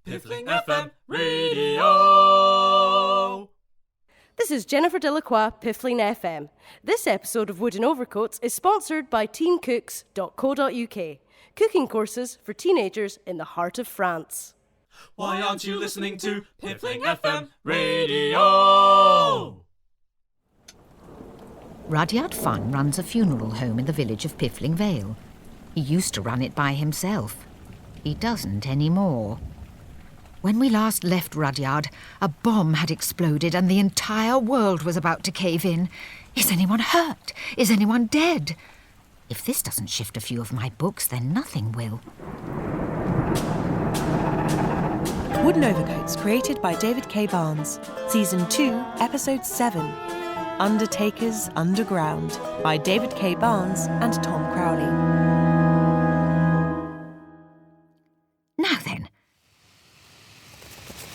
Piffling FM Radio. This is Jennifer Delacroix, Piffling FM. This episode of Wooden Overcoats is sponsored by teencooks.co.uk, cooking courses for teenagers in the heart of France. Why aren't you listening to Piffling FM Radio? Rudyard Funn runs a funeral home in the village of Piffling Vale. He used to run it by himself. He doesn't anymore. When we last left Rudyard, a bomb had exploded and the entire world was about to cave in. Is anyone hurt? Is anyone dead? If this doesn't shift a few of my books, then nothing will. Wooden Overcoats, created by David K. Barnes. Season 2, Episode 7. Undertakers Underground, by David K. Barnes and Tom Crowley. Now then,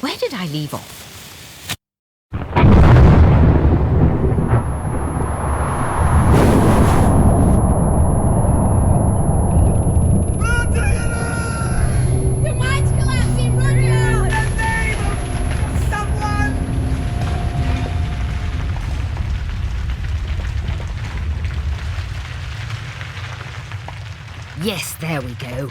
where did I leave off? Your mind's collapsing, Rudyard! In the name of someone! Yes, there we go.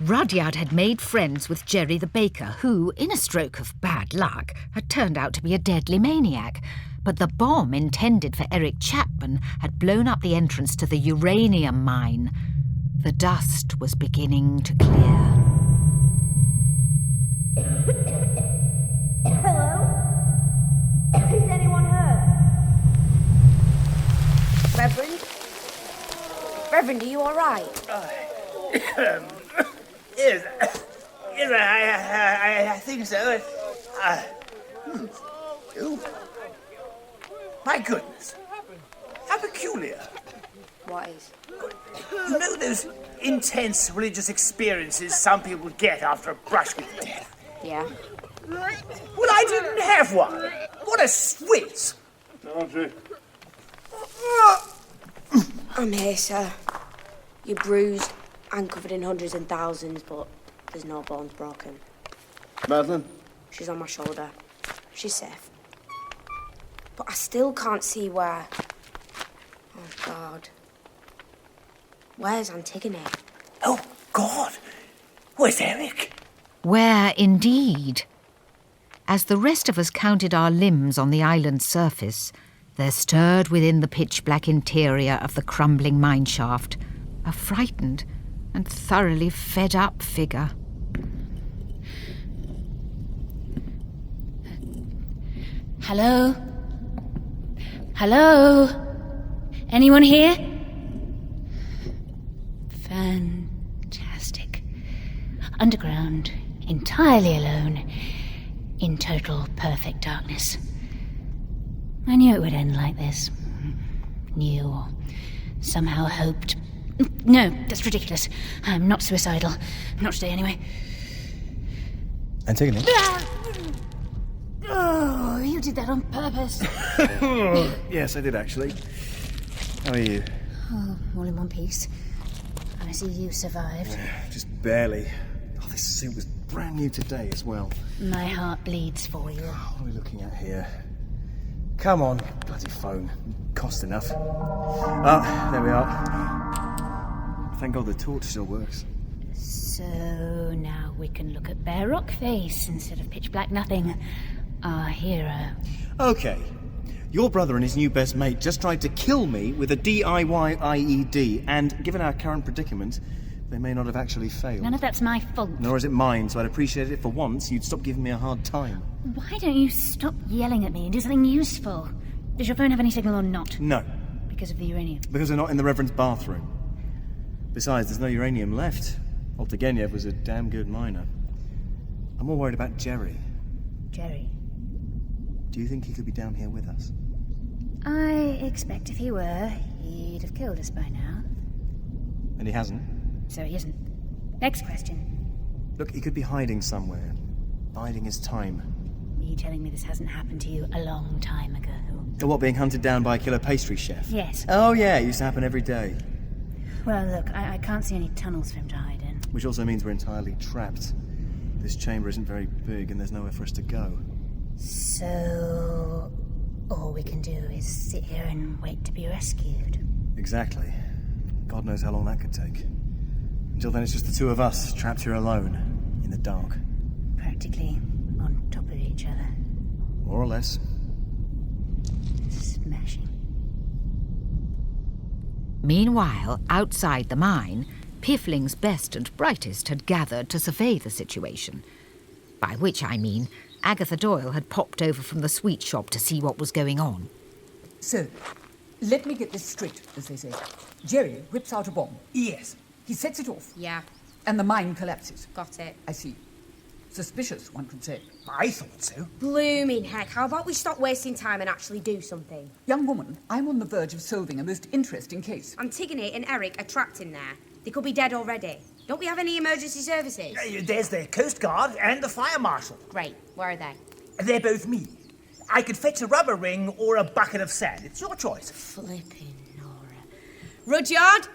Rudyard had made friends with Jerry the baker, who, in a stroke of bad luck, had turned out to be a deadly maniac. But the bomb intended for Eric Chapman had blown up the entrance to the uranium mine. The dust was beginning to clear. Hello? Is anyone hurt? Reverend? Reverend, are you alright? Yes, I think so. Oh. My goodness. How peculiar. What is? You know those intense religious experiences some people get after a brush with death? Yeah. Well, I didn't have one. What a Swiss. Marjorie. I'm here, sir. You're bruised and covered in hundreds and thousands, but there's no bones broken. Madeline? She's on my shoulder. She's safe. But I still can't see where... Oh, God. Where's Antigone? Oh, God. Where's Eric? Where indeed? As the rest of us counted our limbs on the island's surface, there stirred within the pitch-black interior of the crumbling mine shaft a frightened and thoroughly fed-up figure. Hello? Hello? Anyone here? Fantastic. Underground, entirely alone, in total perfect darkness. I knew it would end like this. Knew, or somehow hoped. No, that's ridiculous. I'm not suicidal. Not today, anyway. Antigone? Oh, you did that on purpose. Yes, I did actually. How are you? Oh, all in one piece. I see you survived. Just barely. Oh, this suit was brand new today as well. My heart bleeds for you. What are we looking at here? Come on, bloody phone. Cost enough. Ah, there we are. Thank God the torch still works. So now we can look at bare rock face instead of pitch black nothing. Our hero. Okay. Your brother and his new best mate just tried to kill me with a DIY IED, and given our current predicament, they may not have actually failed. None of that's my fault. Nor is it mine, so I'd appreciate it if for once you'd stop giving me a hard time. Why don't you stop yelling at me and do something useful? Does your phone have any signal or not? No, Because of the uranium. because we're not in the Reverend's bathroom. Besides, there's no uranium left. Oltegeniev was a damn good miner. I'm more worried about Jerry. Jerry. Do you think he could be down here with us? I expect if he were, he'd have killed us by now. And he hasn't? So he isn't. Next question. Look, he could be hiding somewhere. Biding his time. Are you telling me this hasn't happened to you a long time ago? Or what, being hunted down by a killer pastry chef? Yes. Oh yeah, it used to happen every day. Well, look, I can't see any tunnels for him to hide in. Which also means we're entirely trapped. This chamber isn't very big and there's nowhere for us to go. So, all we can do is sit here and wait to be rescued. Exactly. God knows how long that could take. Until then, it's just the two of us, trapped here alone, in the dark. Practically on top of each other. More or less. Smashing. Meanwhile, outside the mine, Piffling's best and brightest had gathered to survey the situation. By which I mean, Agatha Doyle had popped over from the sweet shop to see what was going on. So, let me get this straight, as they say. Jerry whips out a bomb. Yes. He sets it off. Yeah, And the mine collapses. got it. I see. Suspicious, one could say. I thought so. Blooming heck, how about we stop wasting time and actually do something? Young woman, I'm on the verge of solving a most interesting case. Antigone and Eric are trapped in there. They could be dead already. Don't we have any emergency services? There's the Coast Guard and the Fire Marshal. Great, where are they? They're both me. I could fetch a rubber ring or a bucket of sand. It's your choice. Flipping Nora. Rudyard?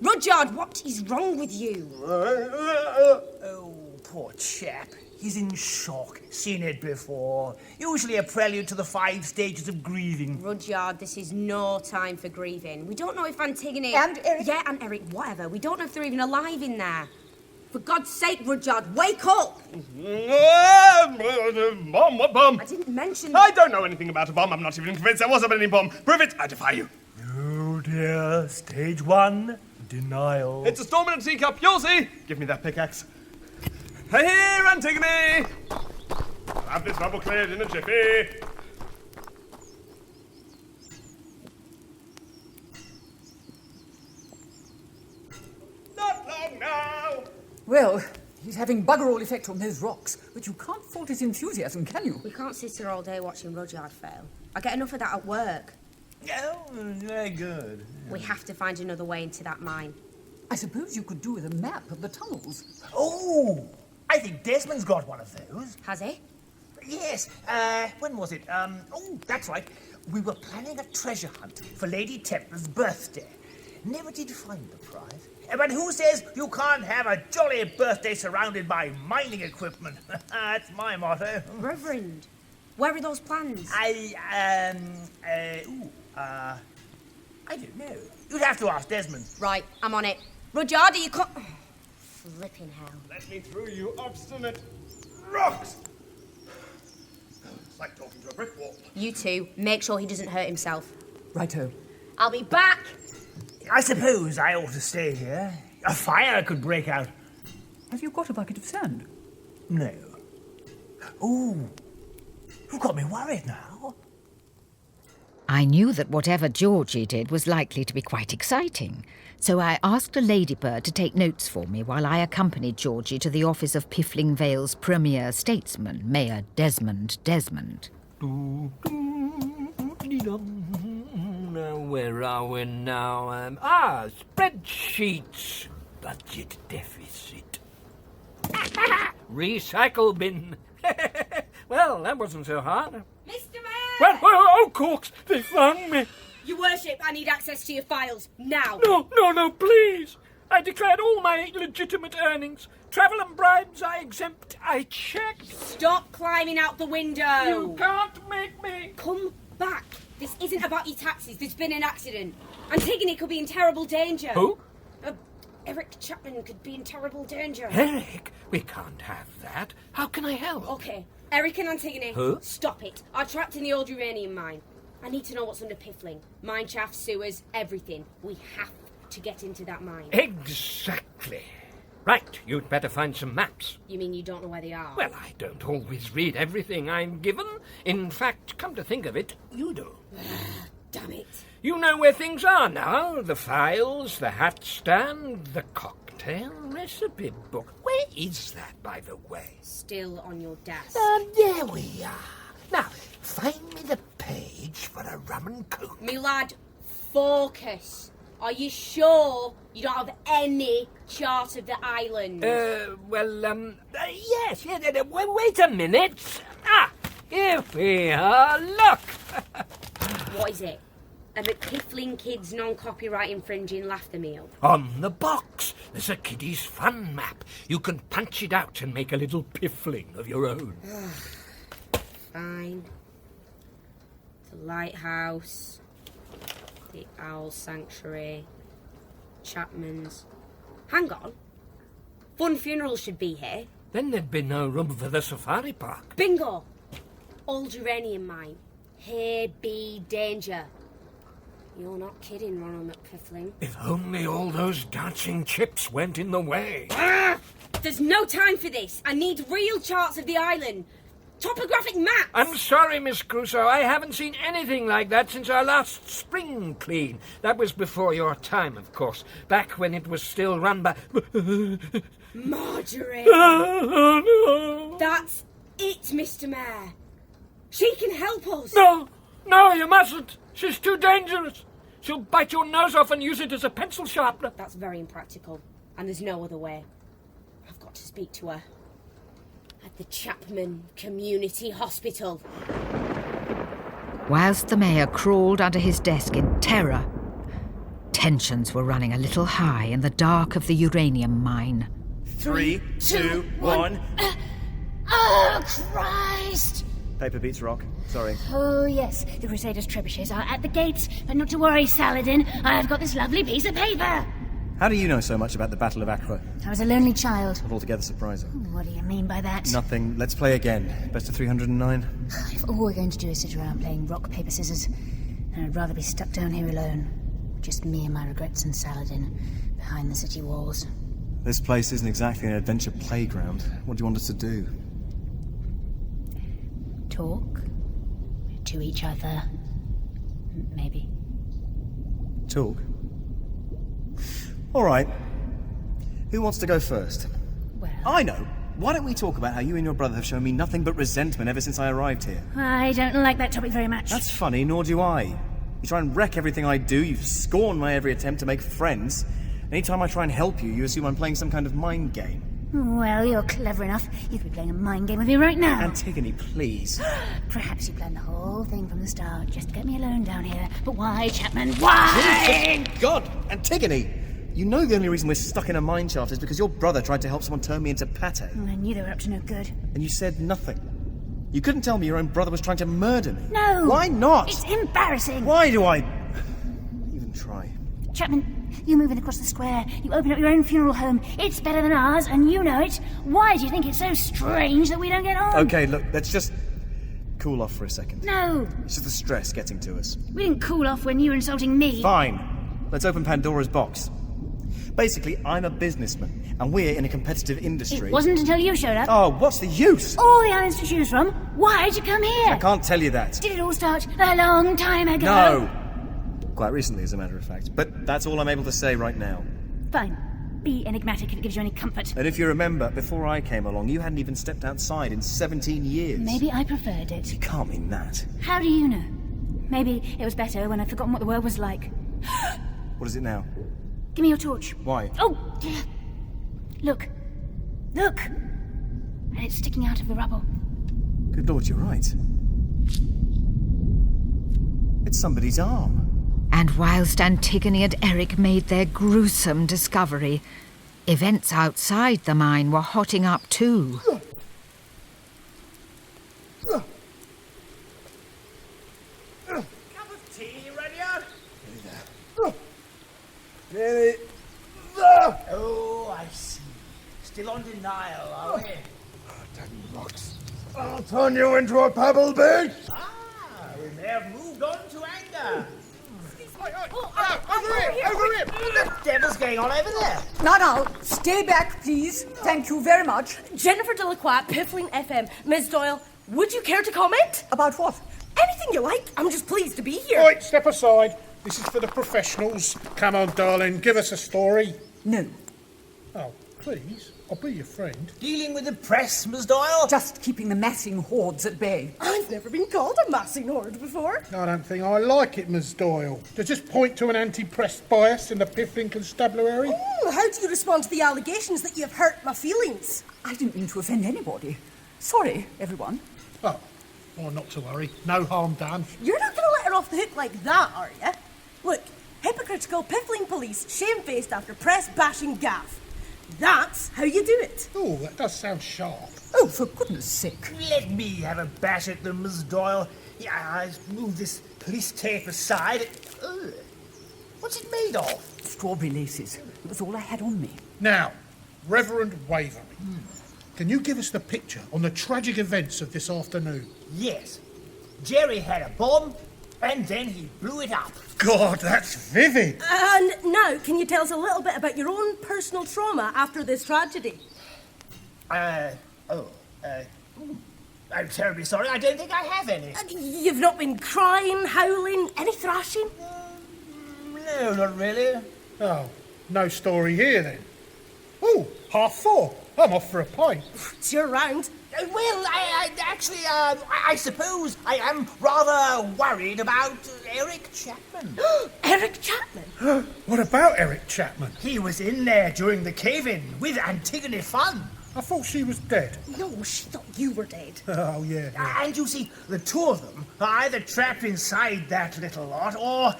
Rudyard, what is wrong with you? Oh, poor chap. He's in shock. Seen it before. Usually a prelude to the 5 stages of grieving. Rudyard, this is no time for grieving. We don't know if Antigone... And Eric. Yeah, and Eric, whatever. We don't know if they're even alive in there. For God's sake, Rudyard, wake up! Bomb? What bomb? I didn't mention... I don't know anything about a bomb. I'm not even convinced there was any bomb. Prove it. I defy you. Oh dear. Stage 1. Denial. It's a storm in a teacup. You'll see. Give me that pickaxe. Here, Antigone. I'll have this rubble cleared in a jiffy. Not long now. Well, he's having bugger all effect on those rocks, but you can't fault his enthusiasm, can you? We can't sit here all day watching Rudyard fail. I get enough of that at work. Oh, very good. We have to find another way into that mine. I suppose you could do with a map of the tunnels. Oh, I think Desmond's got one of those. Has he? Yes, when was it? Oh, that's right. We were planning a treasure hunt for Lady Templar's birthday. Never did find the prize. But who says you can't have a jolly birthday surrounded by mining equipment? That's my motto. Reverend, where are those plans? I don't know. You'd have to ask Desmond. Right, I'm on it. Rudyard, are you Flipping hell. Let me through, you obstinate rocks! It's like talking to a brick wall. You two, make sure he doesn't hurt himself. Righto. I'll be back! I suppose I ought to stay here. A fire could break out. Have you got a bucket of sand? No. Ooh, you've got me worried now. I knew that whatever Georgie did was likely to be quite exciting, so I asked a ladybird to take notes for me while I accompanied Georgie to the office of Piffling Vale's premier statesman, Mayor Desmond Desmond. Now, where are we now? Spreadsheets. Budget deficit. Recycle bin. Well, that wasn't so hard. Mr. Mayor! Well, oh, corks, they found me. Your worship, I need access to your files, now. No, please. I declared all my legitimate earnings. Travel and bribes are exempt. I checked. Stop climbing out the window. You can't make me. Come back. This isn't about your taxes. There's been an accident. Antigone could be in terrible danger. Who? Eric Chapman could be in terrible danger. Eric? We can't have that. How can I help? Okay. Eric and Antigone, Who? Stop it. Are trapped in the old uranium mine. I need to know what's under Piffling. Mine shafts, sewers, everything. We have to get into that mine. Exactly. Right, you'd better find some maps. You mean you don't know where they are? Well, I don't always read everything I'm given. In fact, come to think of it, you do. Damn it. You know where things are now. The files, the hat stand, the cocktail recipe book. Where is that, by the way? Still on your desk. There we are. Now, find me the page for a rum and coke. Me lad, focus. Are you sure you don't have any chart of the island? Yes. Wait a minute. Here we are. Look. What is it? Are the Piffling Kids non-copyright infringing laughter meal? On the box, there's a kiddies fun map. You can punch it out and make a little piffling of your own. Fine. The lighthouse, the owl sanctuary, Chapman's. Hang on. Fun funerals should be here. Then there'd be no room for the safari park. Bingo! All geranium mine. Here be danger. You're not kidding, Ronald McPiffling. If only all those dancing chips went in the way. There's no time for this. I need real charts of the island. Topographic maps. I'm sorry, Miss Crusoe. I haven't seen anything like that since our last spring clean. That was before your time, of course. Back when it was still run by... Marjorie. Oh, no. That's it, Mr. Mayor. She can help us. No, you mustn't. She's too dangerous. She'll bite your nose off and use it as a pencil sharpener. That's very impractical, and there's no other way. I've got to speak to her. At the Chapman Community Hospital. Whilst the mayor crawled under his desk in terror, tensions were running a little high in the dark of the uranium mine. 3, 2, 1. Oh, Christ! Paper beats rock. Sorry. Oh, yes, the Crusaders' trebuchets are at the gates. But not to worry, Saladin. I've got this lovely piece of paper. How do you know so much about the Battle of Accra? I was a lonely child. Not altogether surprising. What do you mean by that? Nothing. Let's play again. Best of 309. If all we're going to do is sit around playing rock, paper, scissors, then I'd rather be stuck down here alone. Just me and my regrets and Saladin, behind the city walls. This place isn't exactly an adventure playground. What do you want us to do? Talk to each other. Maybe. Talk? All right. Who wants to go first? Well, I know. Why don't we talk about how you and your brother have shown me nothing but resentment ever since I arrived here? I don't like that topic very much. That's funny, nor do I. You try and wreck everything I do, you scorn my every attempt to make friends. Anytime I try and help you, you assume I'm playing some kind of mind game. Well, you're clever enough. You could be playing a mind game with me right now. Antigone, please. Perhaps you planned the whole thing from the start, just to get me alone down here. But why, Chapman? Why? God, Antigone! You know the only reason we're stuck in a mine shaft is because your brother tried to help someone turn me into pate. I knew they were up to no good. And you said nothing. You couldn't tell me your own brother was trying to murder me. No! Why not? It's embarrassing! Why do I even try? Chapman, you move in across the square. You open up your own funeral home. It's better than ours, and you know it. Why do you think it's so strange that we don't get on? Okay, look, let's just cool off for a second. No! It's just the stress getting to us. We didn't cool off when you were insulting me. Fine. Let's open Pandora's box. Basically, I'm a businessman, and we're in a competitive industry. It wasn't until you showed up. Oh, what's the use? All the islands to choose from. Why'd you come here? I can't tell you that. Did it all start a long time ago? No. Quite recently, as a matter of fact. But that's all I'm able to say right now. Fine. Be enigmatic if it gives you any comfort. And if you remember, before I came along, you hadn't even stepped outside in 17 years. Maybe I preferred it. You can't mean that. How do you know? Maybe it was better when I'd forgotten what the world was like. What is it now? Give me your torch. Why? Oh, dear. Look. Look! And it's sticking out of the rubble. Good Lord, you're right. It's somebody's arm. And whilst Antigone and Eric made their gruesome discovery, events outside the mine were hotting up too. Cup of tea, Rudyard? Nearly. Oh, I see. Still on denial, are we? Damn rocks. I'll turn you into a pebble beach. We may have moved on to anger. Over him! What the devil's going on over there? Now, stay back, please. Thank you very much. Jennifer Delacroix, Piffling FM. Ms. Doyle, would you care to comment? About what? Anything you like. I'm just pleased to be here. Right, step aside. This is for the professionals. Come on, darling, give us a story. No. Oh, please, I'll be your friend. Dealing with the press, Miss Doyle? Just keeping the massing hordes at bay. I've never been called a massing horde before. I don't think I like it, Miss Doyle. Does this point to an anti-press bias in the Piffling Constabulary? How do you respond to the allegations that you've hurt my feelings? I didn't mean to offend anybody. Sorry, everyone. Oh, Oh, not to worry. No harm done. You're not going to let her off the hook like that, are you? Look, hypocritical piffling police, shamefaced after press-bashing gaff. That's how you do it. Oh, that does sound sharp. Oh, for goodness sake. Let me have a bash at them, Miss Doyle. Yeah, I move this police tape aside. Ugh. What's it made of? Strawberry laces. It was all I had on me. Now, Reverend Waverley, can you give us the picture on the tragic events of this afternoon? Yes. Jerry had a bomb, and then he blew it up. God, that's vivid. And now, can you tell us a little bit about your own personal trauma after this tragedy? I'm terribly sorry. I don't think I have any. You've not been crying, howling, any thrashing? No, not really. Oh, no story here then. Oh, 4:30. I'm off for a pint. It's your round. Well, I suppose I am rather worried about Eric Chapman. Eric Chapman? What about Eric Chapman? He was in there during the cave-in with Antigone Funn. I thought she was dead. No, she thought you were dead. Oh, yeah. And you see, the two of them are either trapped inside that little lot or,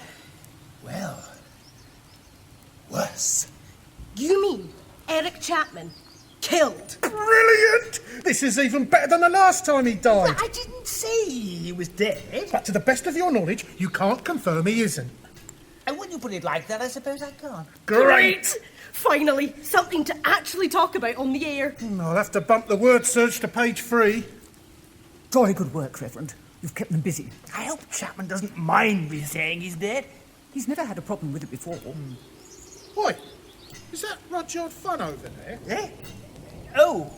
well, worse. You mean Eric Chapman killed? Brilliant! This is even better than the last time he died. Well, I didn't say he was dead. But to the best of your knowledge, you can't confirm he isn't. And when you put it like that, I suppose I can't. Great! Finally, something to actually talk about on the air. I'll have to bump the word search to page 3. Jolly good work, Reverend. You've kept them busy. I hope Chapman doesn't mind me saying he's dead. He's never had a problem with it before. Why? Is that Rudyard Funn over there? Eh? Oh,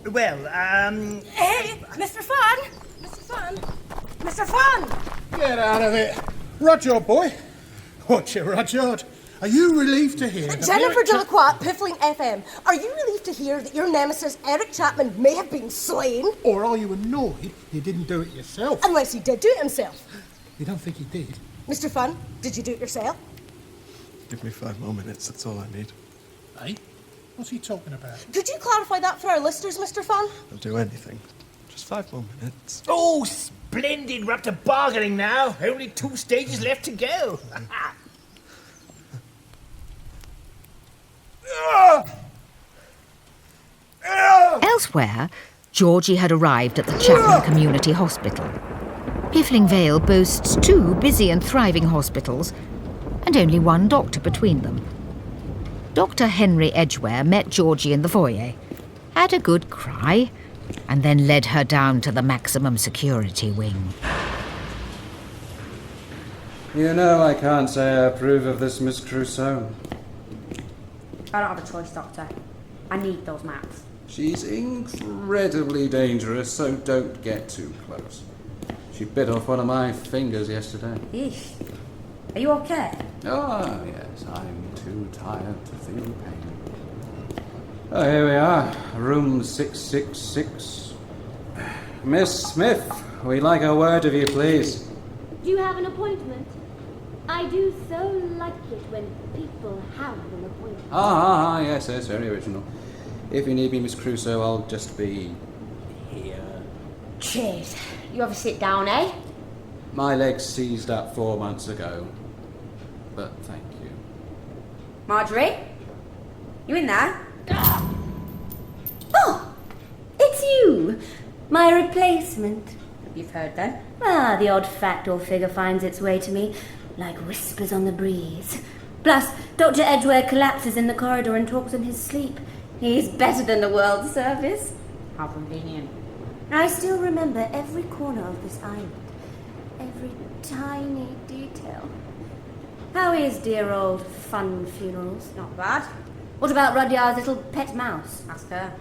well, Hey, Mr. Funn! Mr. Funn! Mr. Funn! Get out of it. Rudyard, boy. Watch it, Rudyard. Are you relieved to hear that Jennifer Eric Delacroix at Piffling FM. Are you relieved to hear that your nemesis Eric Chapman may have been slain? Or are you annoyed you didn't do it yourself? Unless he did do it himself. You don't think he did? Mr. Funn, did you do it yourself? Give me 5 more minutes, that's all I need. Eh? What's he talking about? Could you clarify that for our listeners, Mr. Funn? I'll do anything. Just 5 more minutes. Oh, splendid. We're up to bargaining now. Only 2 stages left to go. Elsewhere, Georgie had arrived at the Chapman Community Hospital. Piffling Vale boasts 2 busy and thriving hospitals, and only 1 doctor between them. Dr. Henry Edgware met Georgie in the foyer, had a good cry, and then led her down to the maximum security wing. You know, I can't say I approve of this Miss Crusoe. I don't have a choice, Doctor. I need those maps. She's incredibly dangerous, so don't get too close. She bit off one of my fingers yesterday. Eesh. Are you okay? Oh, yes, I'm too tired to feel pain. Oh, here we are, room 666. Miss Smith, we'd like a word of you, please. Do you have an appointment? I do so like it when people have an appointment. Yes, very original. If you need me, Miss Crusoe, I'll just be here. Cheers. You have a sit down, eh? My legs seized up 4 months ago, but thank you. Marjorie? You in there? Oh, it's you, my replacement. You've heard then? The odd fact or figure finds its way to me, like whispers on the breeze. Plus, Dr. Edgware collapses in the corridor and talks in his sleep. He's better than the World Service. How convenient. I still remember every corner of this island, every tiny detail. How is dear old Fun Funerals? Not bad. What about Rudyard's little pet mouse? Ask her.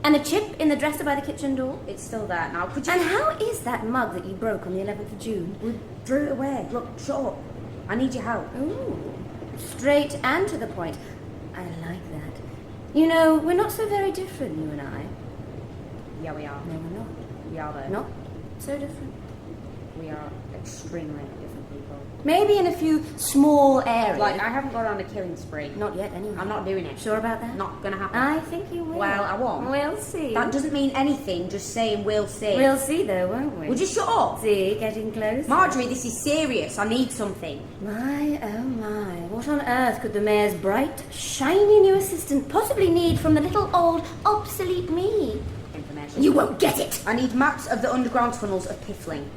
And the chip in the dresser by the kitchen door? It's still there now. Could you... And how is that mug that you broke on the 11th of June? We threw it away. Look, shut up. I need your help. Ooh, straight and to the point. I like that. You know, we're not so very different, you and I. Yeah, we are. No, we're not. We are, though. Not so different. We are extremely different people. Maybe in a few small areas. Like, I haven't got on a killing spree. Not yet, anyway. I'm not doing it. Sure about that? Not gonna happen. I think you will. Well, I won't. We'll see. That doesn't mean anything, just saying we'll see. We'll see, though, won't we? Well, just shut up. See, getting close. Marjorie, this is serious. I need something. My, oh my. What on earth could the mayor's bright, shiny new assistant possibly need from the little old, obsolete me? Information. You won't get it! I need maps of the underground tunnels of Piffling.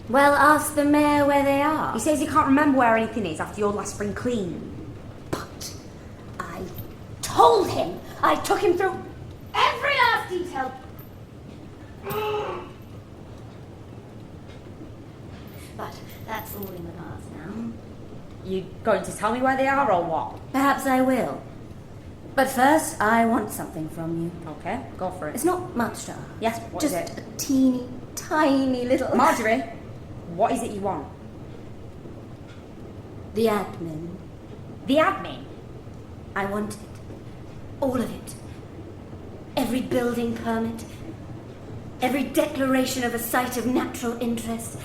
Well, ask the mayor where they are. He says he can't remember where anything is after your last spring clean. But I told him. I took him through every last detail. But that's all in the past now. You going to tell me where they are or what? Perhaps I will. But first, I want something from you. Okay, go for it. It's not much, though. Yes, what is it? Just a teeny, tiny little... Marjorie, what is it you want? The admin. The admin? I want it. All of it. Every building permit. Every declaration of a site of natural interest.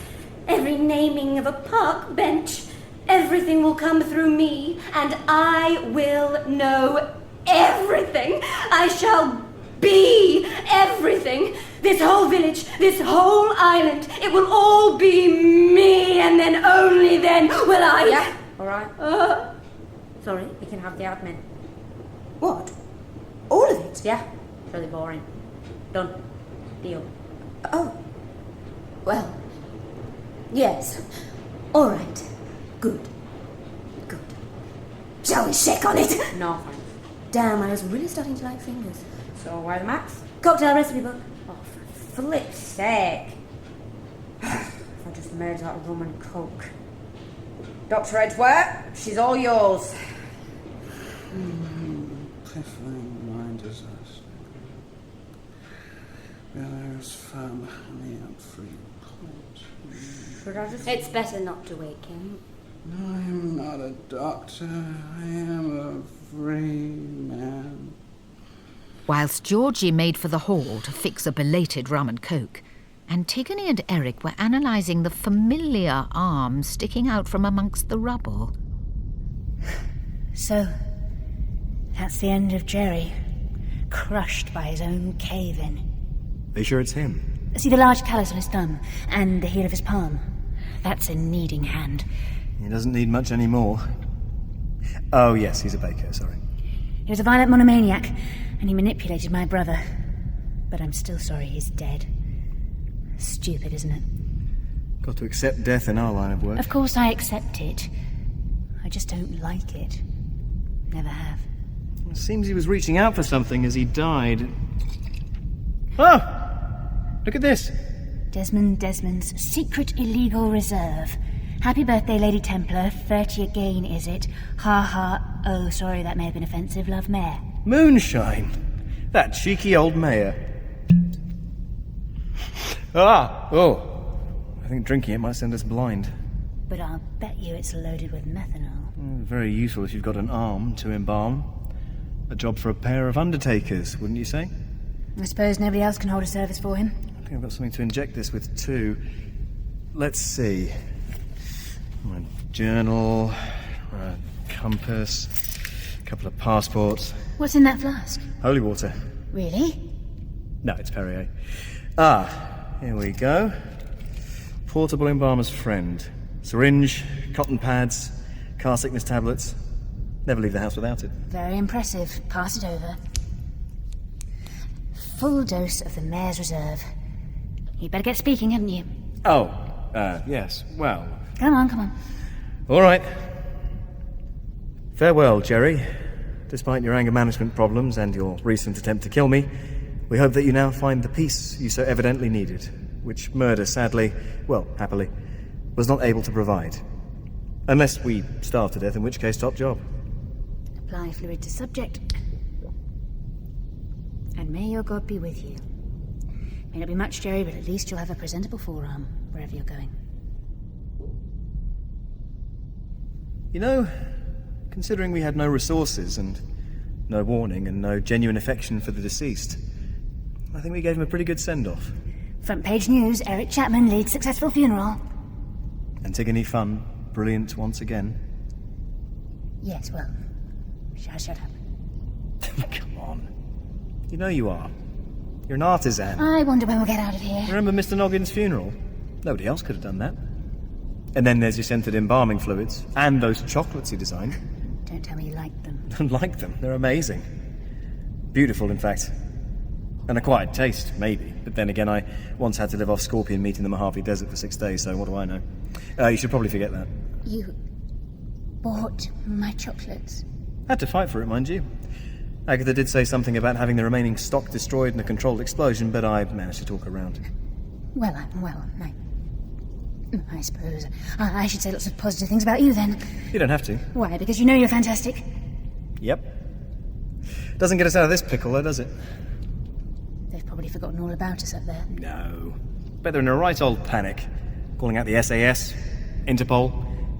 Every naming of a park bench. Everything will come through me, and I will know everything. I shall be everything. This whole village, this whole island, it will all be me, and then only then will I... Yeah, all right. Sorry? You can have the admin. What? All of it? Yeah. Really boring. Done. Deal. Oh. Well. Yes. All right. Good. Shall we shake on it? No, thanks. Damn, I was really starting to like fingers. So, why the maps? Cocktail recipe book. Oh, for flip's sake. I just made that rum and coke. Dr. Edgeworth, she's all yours. Piffling reminders us. There's firm honey and free point. Should I just... It's better not to wake him. I'm not a doctor. I am a free man. Whilst Georgie made for the hall to fix a belated rum and coke, Antigone and Eric were analysing the familiar arm sticking out from amongst the rubble. So, that's the end of Jerry, crushed by his own cave-in. Are you sure it's him? See the large callus on his thumb and the heel of his palm? That's a kneading hand. He doesn't need much anymore. Oh, yes, he's a baker, sorry. He was a violent monomaniac, and he manipulated my brother. But I'm still sorry he's dead. Stupid, isn't it? Got to accept death in our line of work. Of course I accept it. I just don't like it. Never have. It seems he was reaching out for something as he died. Oh! Look at this. Desmond's secret illegal reserve. Happy birthday, Lady Templar. 30 again, is it? Ha ha. Oh, sorry, that may have been offensive, love Mayor. Moonshine. That cheeky old mayor. Oh. I think drinking it might send us blind. But I'll bet you it's loaded with methanol. Very useful if you've got an arm to embalm. A job for a pair of Undertakers, wouldn't you say? I suppose nobody else can hold a service for him. I think I've got something to inject this with, too. Let's see. My journal, a compass, a couple of passports. What's in that flask? Holy water. Really? No, it's Perrier. Here we go. Portable embalmer's friend. Syringe, cotton pads, car sickness tablets. Never leave the house without it. Very impressive. Pass it over. Full dose of the Mayor's Reserve. You'd better get speaking, hadn't you? Oh, yes. Well... Come on. All right. Farewell, Jerry. Despite your anger management problems and your recent attempt to kill me, we hope that you now find the peace you so evidently needed, which murder, sadly, well, happily, was not able to provide. Unless we starve to death, in which case, top job. Apply fluid to subject. And may your God be with you. May not be much, Jerry, but at least you'll have a presentable forearm wherever you're going. You know, considering we had no resources and no warning and no genuine affection for the deceased, I think we gave him a pretty good send-off. Front page news, Eric Chapman leads successful funeral. Antigone fun, brilliant once again. Yes, well, shut up. Come on. You know you are. You're an artisan. I wonder when we'll get out of here. Remember Mr. Noggin's funeral? Nobody else could have done that. And then there's your scented embalming fluids, and those chocolates he designed. Don't tell me you like them. Don't like them. They're amazing. Beautiful, in fact. An acquired taste, maybe. But then again, I once had to live off scorpion meat in the Mojave Desert for 6 days, so what do I know? You should probably forget that. You bought my chocolates? Had to fight for it, mind you. Agatha did say something about having the remaining stock destroyed in a controlled explosion, but I managed to talk her around. I suppose I should say lots of positive things about you then. You don't have to. Why? Because you know you're fantastic? Yep. Doesn't get us out of this pickle, though, does it? They've probably forgotten all about us up there. No. Bet they're in a right old panic. Calling out the SAS, Interpol,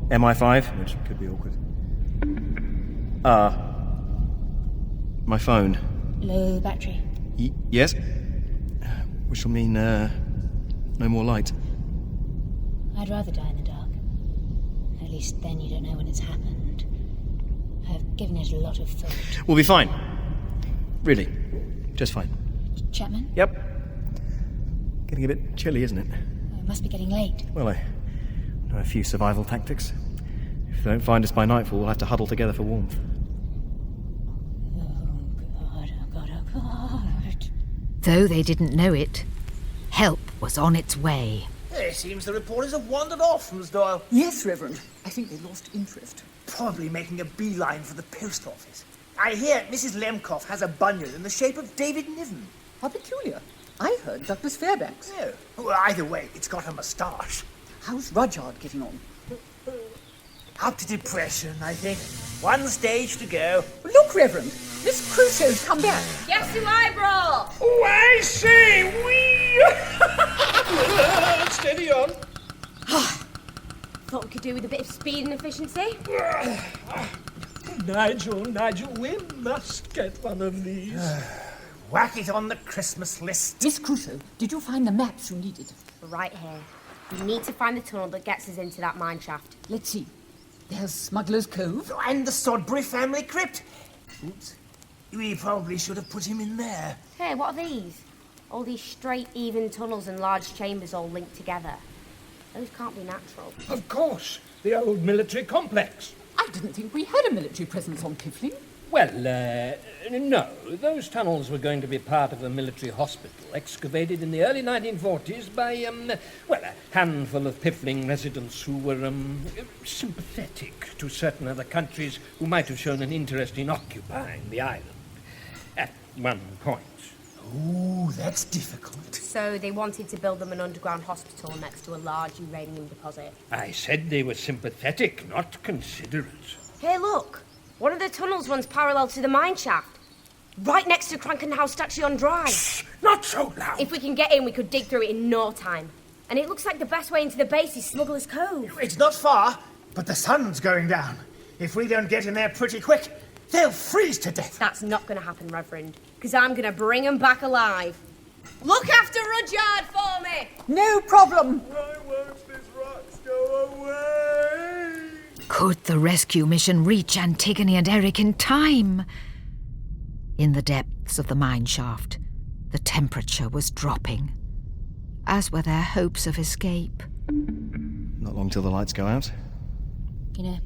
MI5, which could be awkward. My phone. Low battery. Yes? Which will mean, no more light. I'd rather die in the dark. At least then you don't know when it's happened. I've given it a lot of thought. We'll be fine. Really. Just fine. Chapman? Yep. Getting a bit chilly, isn't it? It must be getting late. Well, I know a few survival tactics. If they don't find us by nightfall, we'll have to huddle together for warmth. Oh, God. Though they didn't know it, help was on its way. It seems the reporters have wandered off from Doyle. Yes, Reverend. I think they lost interest. Probably making a beeline for the post office. I hear Mrs. Lemkoff has a bunion in the shape of David Niven. How peculiar. I heard Douglas Fairbanks. No. Well, either way, it's got a moustache. How's Rudyard getting on? Up to depression, I think. One stage to go. Look, Reverend, Miss Crusoe's come back. Guess who I brought? Oh, I say, steady on. Thought we could do with a bit of speed and efficiency. Nigel, we must get one of these. Whack it on the Christmas list. Miss Crusoe, did you find the maps you needed? Right here. We need to find the tunnel that gets us into that mine shaft. Let's see. There's Smuggler's Cove. And the Sodbury family crypt. Oops. We probably should have put him in there. Hey, what are these? All these straight, even tunnels and large chambers all linked together. Those can't be natural. Of course, the old military complex. I didn't think we had a military presence on Piffling. Well, no. Those tunnels were going to be part of a military hospital excavated in the early 1940s by, a handful of Piffling residents who were, sympathetic to certain other countries who might have shown an interest in occupying the island. At one point. Ooh, that's difficult. So they wanted to build them an underground hospital next to a large uranium deposit. I said they were sympathetic, not considerate. Hey, look! One of the tunnels runs parallel to the mine shaft. Right next to Crankenhouse Station Drive. Shh, not so loud. If we can get in, we could dig through it in no time. And it looks like the best way into the base is Smuggler's Cove. It's not far, but the sun's going down. If we don't get in there pretty quick, they'll freeze to death. That's not going to happen, Reverend, because I'm going to bring them back alive. Look after Rudyard for me! No problem. Why won't these rocks go away? Could the rescue mission reach Antigone and Eric in time? In the depths of the mine shaft, the temperature was dropping, as were their hopes of escape. Not long till the lights go out. You know,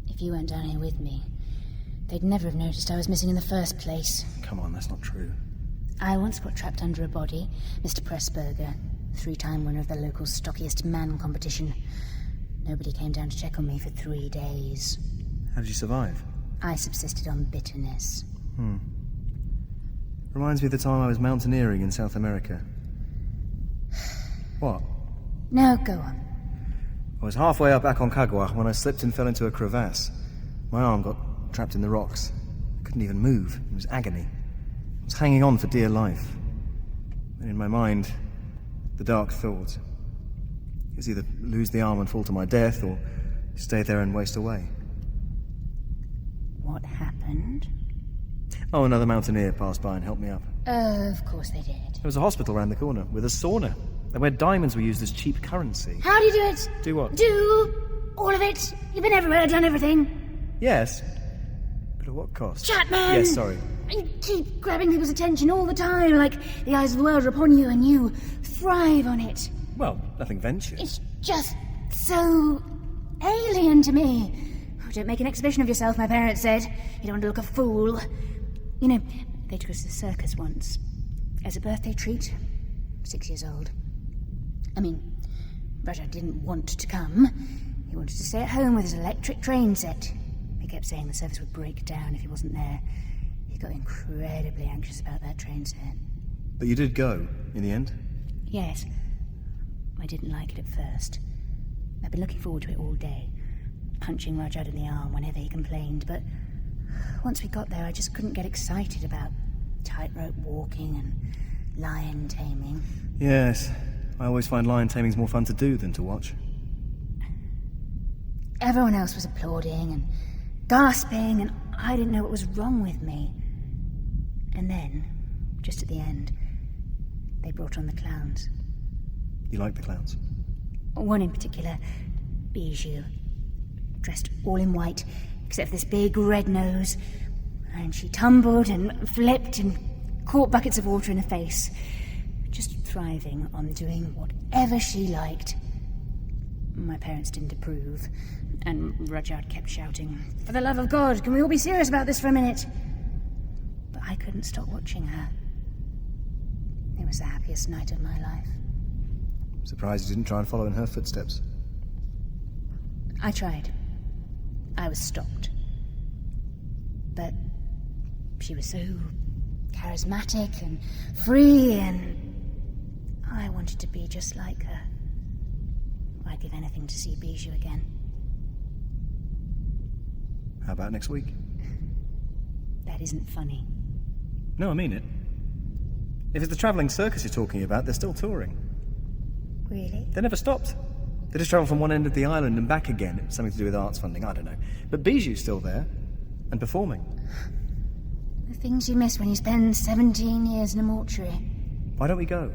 if you weren't down here with me, they'd never have noticed I was missing in the first place. Come on, that's not true. I once got trapped under a body, Mr. Pressburger, 3-time winner of the local stockiest man competition. Nobody came down to check on me for 3 days. How did you survive? I subsisted on bitterness. Reminds me of the time I was mountaineering in South America. What? No, go on. I was halfway up Aconcagua when I slipped and fell into a crevasse. My arm got trapped in the rocks. I couldn't even move. It was agony. I was hanging on for dear life. And in my mind, the dark thought. It was either lose the arm and fall to my death, or stay there and waste away. What happened? Oh, another mountaineer passed by and helped me up. Of course they did. There was a hospital round the corner with a sauna, where diamonds were used as cheap currency. How do you do it? Do what? Do all of it. You've been everywhere, done everything. Yes. But at what cost? Chapman! Yes, sorry. You keep grabbing people's attention all the time, like the eyes of the world are upon you and you thrive on it. Well, nothing ventured. It's just so alien to me. Oh, don't make an exhibition of yourself, my parents said. You don't want to look a fool. You know, they took us to the circus once. As a birthday treat. 6 years old. I mean, Roger didn't want to come. He wanted to stay at home with his electric train set. He kept saying the service would break down if he wasn't there. He got incredibly anxious about that train set. But you did go, in the end? Yes. I didn't like it at first. I'd been looking forward to it all day, punching Rudyard in the arm whenever he complained, but once we got there I just couldn't get excited about tightrope walking and lion taming. Yes. I always find lion taming's more fun to do than to watch. Everyone else was applauding and gasping, and I didn't know what was wrong with me. And then, just at the end, they brought on the clowns. You like the clowns? One in particular, Bijou. Dressed all in white, except for this big red nose. And she tumbled and flipped and caught buckets of water in her face. Just thriving on doing whatever she liked. My parents didn't approve, and Rudyard kept shouting, "For the love of God, can we all be serious about this for a minute?" But I couldn't stop watching her. It was the happiest night of my life. Surprised you didn't try and follow in her footsteps. I tried. I was stopped. But she was so charismatic and free, and I wanted to be just like her. I'd give anything to see Bijou again. How about next week? That isn't funny. No, I mean it. If it's the travelling circus you're talking about, they're still touring. Really? They never stopped. They just travel from one end of the island and back again. It's something to do with arts funding, I don't know. But Bijou's still there, and performing. The things you miss when you spend 17 years in a mortuary. Why don't we go?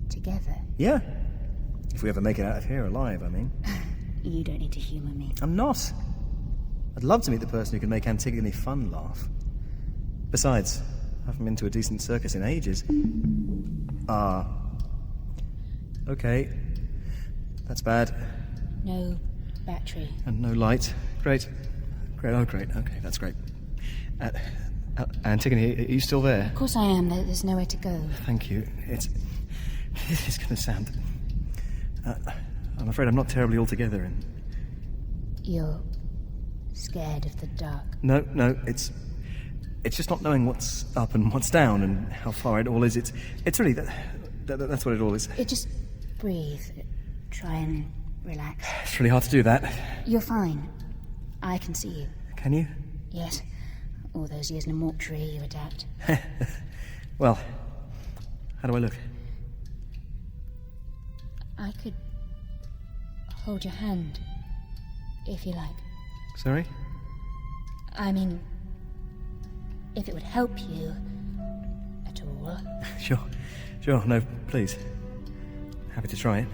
Together? Yeah. If we ever make it out of here alive, I mean. You don't need to humour me. I'm not. I'd love to meet the person who can make Antigone Funn laugh. Besides, I haven't been to a decent circus in ages. Okay. That's bad. No battery. And no light. Great. Great, oh great, okay, that's great. Antigone, are you still there? Of course I am. There's nowhere to go. Thank you. It's going to sound... I'm afraid I'm not terribly altogether in... You're scared of the dark? No, it's just not knowing what's up and what's down and how far it all is. It's really... That's what it all is. Just breathe. Try and relax. It's really hard to do that. You're fine. I can see you. Can you? Yes. All those years in a mortuary, you adapt. Well, how do I look? I could hold your hand, if you like. Sorry? I mean, if it would help you at all. Sure, no, please. Happy to try it.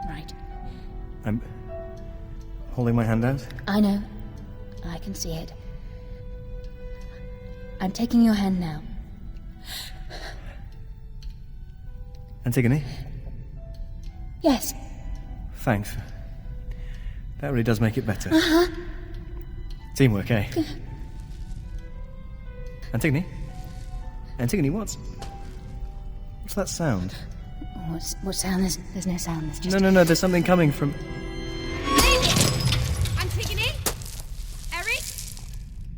Right. I'm holding my hand out. I know. I can see it. I'm taking your hand now. Antigone? Yes. Thanks. That really does make it better. Uh-huh. Teamwork, eh? Antigone? Antigone, what's that sound? What sound? There's no sound. There's just... No, there's something coming from... Antigone? Eric?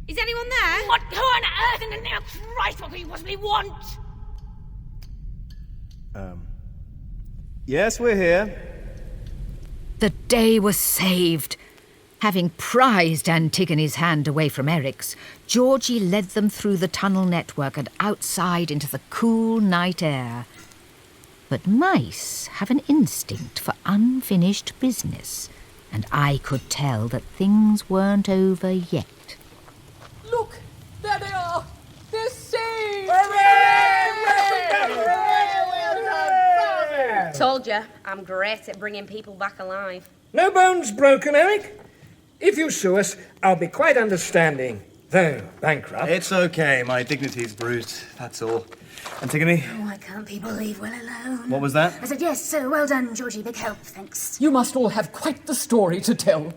Is anyone there? Who on earth in the name of Christ what could you possibly want? Yes, we're here. The day was saved. Having prized Antigone's hand away from Eric's, Georgie led them through the tunnel network and outside into the cool night air. But mice have an instinct for unfinished business, and I could tell that things weren't over yet. told you, I'm great at bringing people back alive. No bones broken, Eric. If you sue us, I'll be quite understanding. Though bankrupt. It's okay. My dignity's bruised. That's all. Antigone? Why can't people leave well alone? What was that? I said yes, so well done, Georgie. Big help, thanks. You must all have quite the story to tell.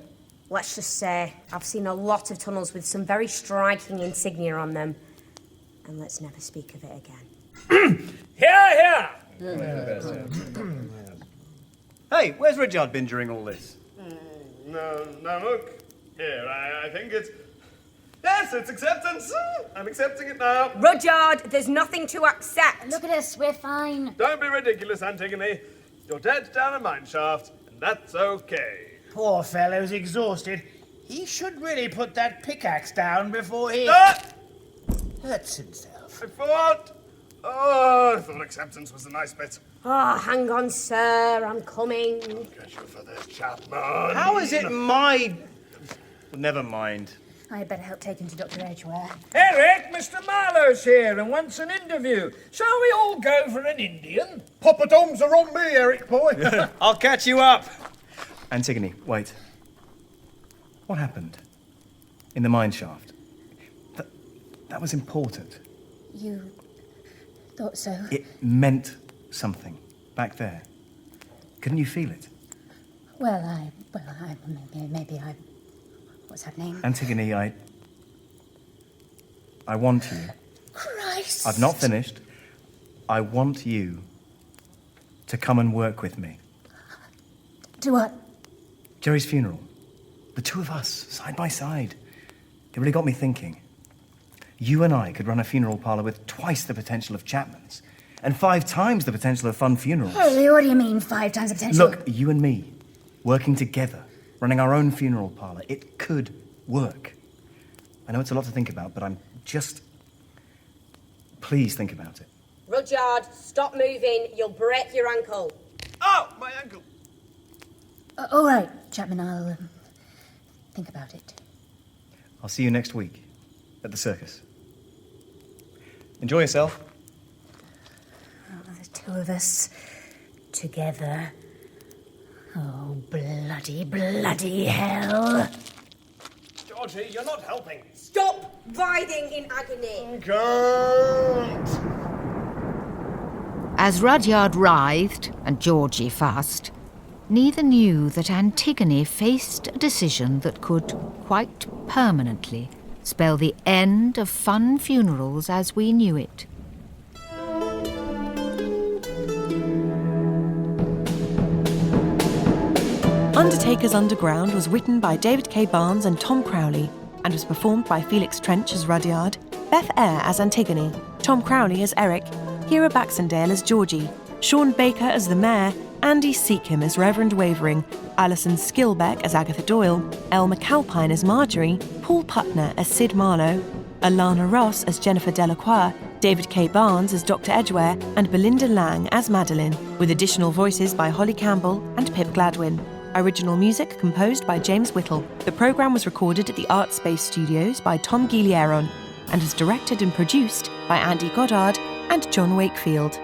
Let's just say, I've seen a lot of tunnels with some very striking insignia on them. And let's never speak of it again. Here! Hey, where's Rudyard been during all this? No, look. Here, I think it's... Yes, it's acceptance. I'm accepting it now. Rudyard, there's nothing to accept. Look at us, we're fine. Don't be ridiculous, Antigone. You're dead down a mine shaft, and that's okay. Poor fellow's exhausted. He should really put that pickaxe down before he hurts himself. I thought acceptance was the nice bit. Oh, hang on, sir. I'm coming. I'll get you for this, Chapman. How is it my... Never mind. I had better help take him to Dr. Edgware. Eric, Mr. Marlowe's here and wants an interview. Shall we all go for an Indian? Poppadoms are on me, Eric boy. I'll catch you up. Antigone, wait. What happened? In the mine shaft? That was important. You thought so? It meant something back there. Couldn't you feel it? Maybe what's happening? Antigone, I want you. Christ! I've not finished. I want you to come and work with me. To what? Jerry's funeral. The two of us, side by side. It really got me thinking. You and I could run a funeral parlour with twice the potential of Chapman's, and 5 times the potential of Fun Funerals. Hey, what do you mean 5 times the potential? Look, you and me, working together, running our own funeral parlour, it could work. I know it's a lot to think about, but I'm just... Please think about it. Rudyard, stop moving. You'll break your ankle. Oh, my ankle. All right, Chapman, I'll think about it. I'll see you next week at the circus. Enjoy yourself. The two of us together. Oh, bloody hell. Georgie, you're not helping. Stop writhing in agony. Can't. As Rudyard writhed and Georgie fussed, neither knew that Antigone faced a decision that could, quite permanently, spell the end of Fun Funerals as we knew it. Undertakers Underground was written by David K. Barnes and Tom Crowley and was performed by Felix Trench as Rudyard, Beth Eyre as Antigone, Tom Crowley as Eric, Hera Baxendale as Georgie, Sean Baker as the Mayor, Andy Seacombe as Reverend Wavering, Alison Skilbeck as Agatha Doyle, Elle McAlpine as Marjorie, Paul Putner as Sid Marlowe, Alana Ross as Jennifer Delacroix, David K. Barnes as Dr. Edgware, and Belinda Lang as Madeline, with additional voices by Holly Campbell and Pip Gladwin. Original music composed by James Whittle. The programme was recorded at the Art Space Studios by Tom Guilleron and is directed and produced by Andy Goddard and John Wakefield.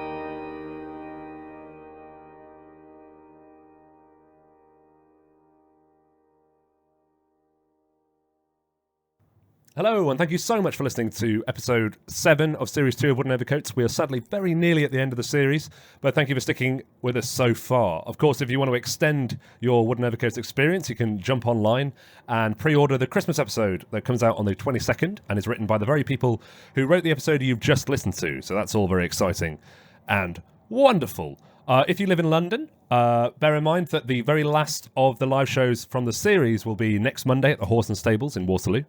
Hello, and thank you so much for listening to episode 7 of Series 2 of Wooden Overcoats. We are sadly very nearly at the end of the series, but thank you for sticking with us so far. Of course, if you want to extend your Wooden Overcoats experience, you can jump online and pre-order the Christmas episode that comes out on the 22nd and is written by the very people who wrote the episode you've just listened to. So that's all very exciting and wonderful. If you live in London, bear in mind that the very last of the live shows from the series will be next Monday at the Horse and Stables in Waterloo.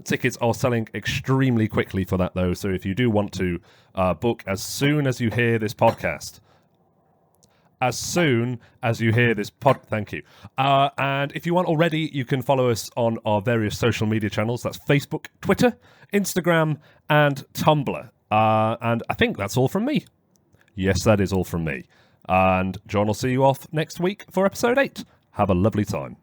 Tickets are selling extremely quickly for that, though, so if you do want to book as soon as you hear this podcast. Thank you. And if you want already, you can follow us on our various social media channels. That's Facebook, Twitter, Instagram, and Tumblr. And I think that's all from me. Yes, that is all from me. And John will see you off next week for episode 8. Have a lovely time.